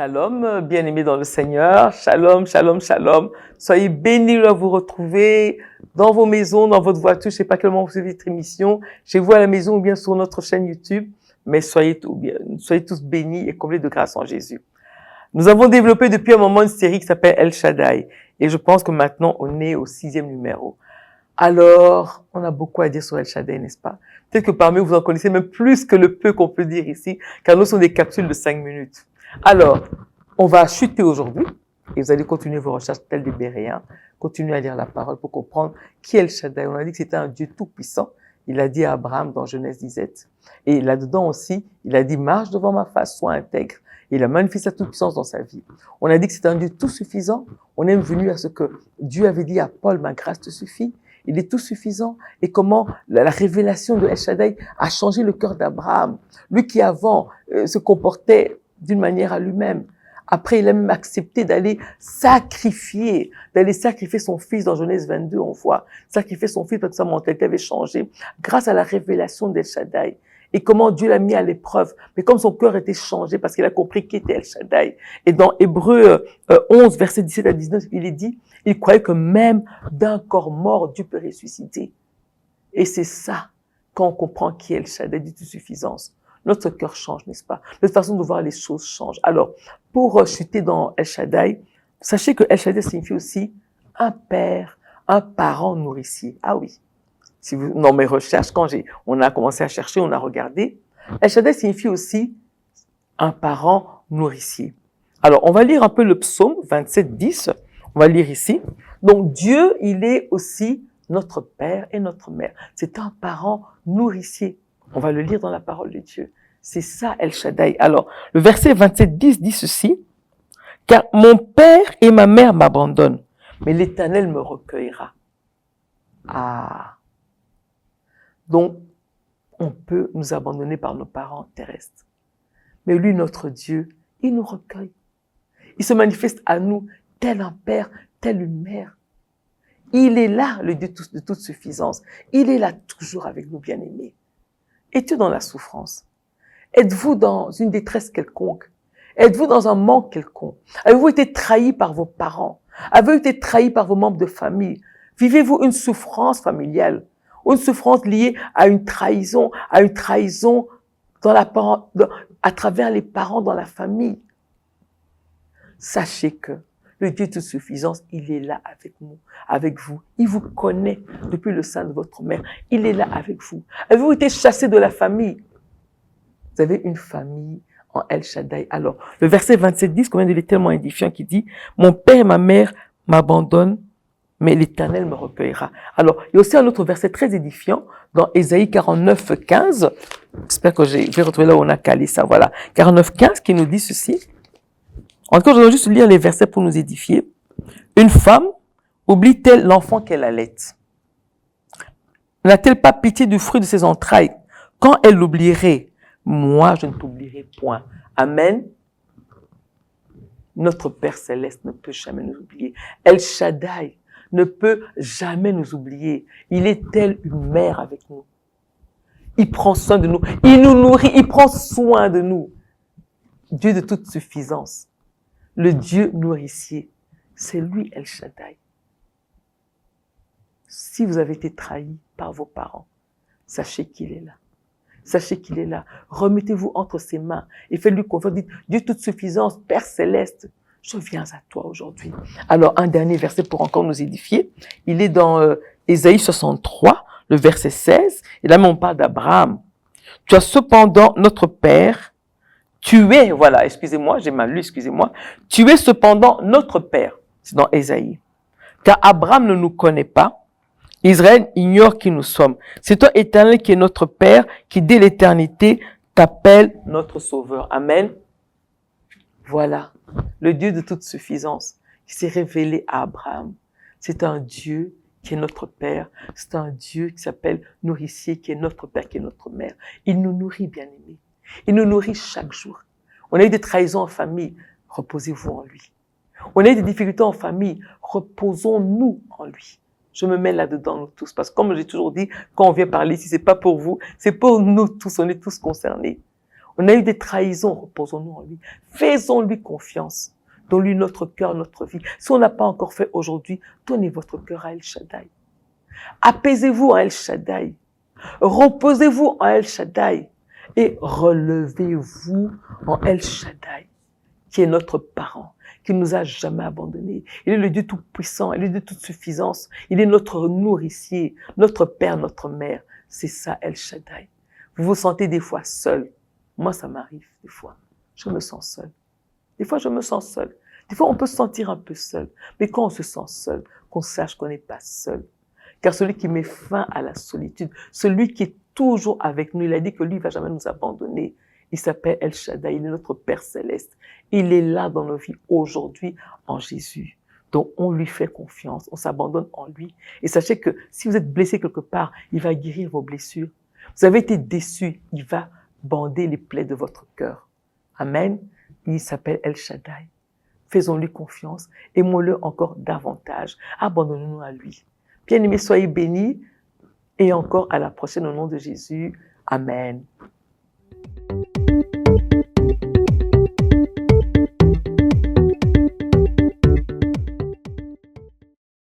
Shalom, bien-aimés dans le Seigneur. Shalom, shalom, shalom. Soyez bénis de vous retrouver dans vos maisons, dans votre voiture. Je ne sais pas quel moment vous suivez votre émission, chez vous à la maison ou bien sur notre chaîne YouTube. Mais soyez tous bénis et comblés de grâce en Jésus. Nous avons développé depuis un moment une série qui s'appelle El Shaddai. Et je pense que maintenant, on est au 6e numéro. Alors, on a beaucoup à dire sur El Shaddai, n'est-ce pas? Peut-être que parmi vous, vous en connaissez même plus que le peu qu'on peut dire ici, car nous sommes des capsules de 5 minutes. Alors, on va chuter aujourd'hui, et vous allez continuer vos recherches telles des Béréens, continuer à lire la parole pour comprendre qui est El Shaddai. On a dit que c'était un Dieu tout-puissant. Il a dit à Abraham dans Genèse 17. Et là-dedans aussi, il a dit, marche devant ma face, sois intègre. Il a magnifié sa toute-puissance dans sa vie. On a dit que c'est un Dieu tout suffisant. On est venu à ce que Dieu avait dit à Paul, ma grâce te suffit. Il est tout suffisant. Et comment la révélation de El Shaddai a changé le cœur d'Abraham. Lui qui avant se comportait d'une manière à lui-même. Après, il a même accepté d'aller sacrifier son fils dans Genèse 22, on voit. Sacrifier son fils parce que sa mentalité avait changé grâce à la révélation d'El Shaddai. Et comment Dieu l'a mis à l'épreuve. Mais comme son cœur était changé parce qu'il a compris qui était El Shaddai. Et dans Hébreux 11, versets 17 à 19, il est dit, il croyait que même d'un corps mort, Dieu peut ressusciter. Et c'est ça, quand on comprend qui est El Shaddai, du tout-suffisance. Notre cœur change, n'est-ce pas? Notre façon de voir les choses change. Alors, pour chuter dans El Shaddai, sachez que El Shaddai signifie aussi un père, un parent nourricier. Ah oui. Si vous, dans mes recherches, on a commencé à chercher, on a regardé, El Shaddai signifie aussi un parent nourricier. Alors, on va lire un peu le psaume 27, 10. On va lire ici. Donc, Dieu, il est aussi notre père et notre mère. C'est un parent nourricier. On va le lire dans la parole de Dieu. C'est ça, El Shaddai. Alors, le verset 27, 10 dit ceci. Car mon père et ma mère m'abandonnent, mais l'Éternel me recueillera. Ah. Donc, on peut nous abandonner par nos parents terrestres. Mais lui, notre Dieu, il nous recueille. Il se manifeste à nous tel un père, tel une mère. Il est là, le Dieu de toute suffisance. Il est là toujours avec nous, bien-aimés. Es-tu dans la souffrance? Êtes-vous dans une détresse quelconque? Êtes-vous dans un manque quelconque? Avez-vous été trahi par vos parents? Avez-vous été trahi par vos membres de famille? Vivez-vous une souffrance familiale? Ou une souffrance liée à une trahison dans à travers les parents dans la famille? Sachez que le Dieu de toute suffisance, il est là avec nous, avec vous. Il vous connaît depuis le sein de votre mère. Il est là avec vous. Avez-vous été chassé de la famille? Vous avez une famille en El Shaddai. Alors, le verset 27-10, qu'on vient de lire, tellement édifiant, qui dit, mon père et ma mère m'abandonnent, mais l'Éternel me recueillera. Alors, il y a aussi un autre verset très édifiant dans Ésaïe 49-15. J'espère que je vais retrouver là où on a calé ça. Voilà. 49-15 qui nous dit ceci. En tout cas, je dois juste lire les versets pour nous édifier. Une femme oublie-t-elle l'enfant qu'elle allait? N'a-t-elle pas pitié du fruit de ses entrailles? Quand elle l'oublierait, moi, je ne t'oublierai point. Amen. Notre Père Céleste ne peut jamais nous oublier. El Shaddai ne peut jamais nous oublier. Il est tel une mère avec nous. Il prend soin de nous. Il nous nourrit. Il prend soin de nous. Dieu de toute suffisance. Le Dieu nourricier, c'est lui El Shaddai. Si vous avez été trahi par vos parents, sachez qu'il est là. Sachez qu'il est là. Remettez-vous entre ses mains et faites-lui confiance. Dites, Dieu toute suffisance, Père Céleste, je viens à toi aujourd'hui. Alors, un dernier verset pour encore nous édifier. Il est dans Ésaïe 63, le verset 16. Et là, on parle d'Abraham. Tu as cependant notre Père. Tu es, voilà, excusez-moi, j'ai mal lu, excusez-moi. Tu es cependant notre Père. C'est dans Ésaïe. Car Abraham ne nous connaît pas. Israël ignore qui nous sommes. C'est toi, Éternel, qui est notre Père, qui dès l'éternité t'appelle notre Sauveur. Amen. Voilà. Le Dieu de toute suffisance qui s'est révélé à Abraham. C'est un Dieu qui est notre Père. C'est un Dieu qui s'appelle nourricier, qui est notre Père, qui est notre Mère. Il nous nourrit, bien-aimés. Il nous nourrit chaque jour. On a eu des trahisons en famille, reposez-vous en lui. On a eu des difficultés en famille, reposons-nous en lui. Je me mets là-dedans, nous tous, parce que comme j'ai toujours dit, quand on vient parler ici, c'est pas pour vous, c'est pour nous tous, on est tous concernés. On a eu des trahisons, reposons-nous en lui. Faisons-lui confiance. Donnons-lui notre cœur, notre vie. Si on n'a pas encore fait aujourd'hui, donnez votre cœur à El Shaddai. Apaisez-vous en El Shaddai. Reposez-vous en El Shaddai. Et relevez-vous en El Shaddai, qui est notre parent, qui ne nous a jamais abandonnés. Il est le Dieu tout-puissant, il est le Dieu toute suffisance. Il est notre nourricier, notre père, notre mère. C'est ça, El Shaddai. Vous vous sentez des fois seul. Moi, ça m'arrive des fois. Je me sens seul. Des fois, je me sens seul. Des fois, on peut se sentir un peu seul. Mais quand on se sent seul, qu'on sache qu'on n'est pas seul. Car celui qui met fin à la solitude, celui qui est toujours avec nous, il a dit que lui ne va jamais nous abandonner. Il s'appelle El Shaddai, il est notre Père Céleste. Il est là dans nos vies aujourd'hui en Jésus. Donc, on lui fait confiance, on s'abandonne en lui. Et sachez que si vous êtes blessé quelque part, il va guérir vos blessures. Vous avez été déçu, il va bander les plaies de votre cœur. Amen. Il s'appelle El Shaddai. Faisons-lui confiance, aimons-le encore davantage. Abandonnons-nous à lui. Bien-aimés, soyez bénis et encore à la prochaine au nom de Jésus. Amen.